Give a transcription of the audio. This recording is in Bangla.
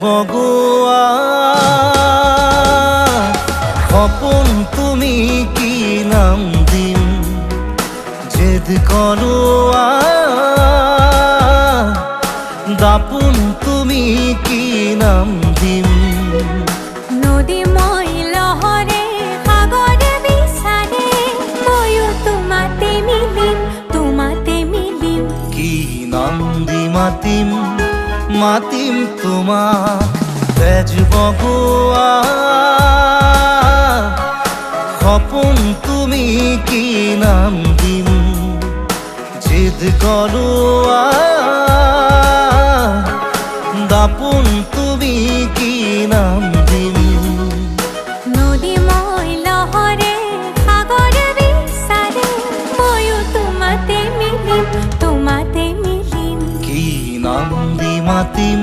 ভগবান খপন তুমি কি নাম দিম জেদ করো দাপুন তুমি কি নাম দিম নদী মই লহরে সাগরে বিচারে ময়ো তোমাতে মিলিম কি নাম দি মাতিম মাতিম তোমাক তেজ ভগবান খপন তুমি কি নাম দিম জেদ করো দাপুন তুমি কি নাম দিম নদী মই লহরে সাগরে বিচারে ময়ো তোমাতে মিলিম কি নাম দি মাতিম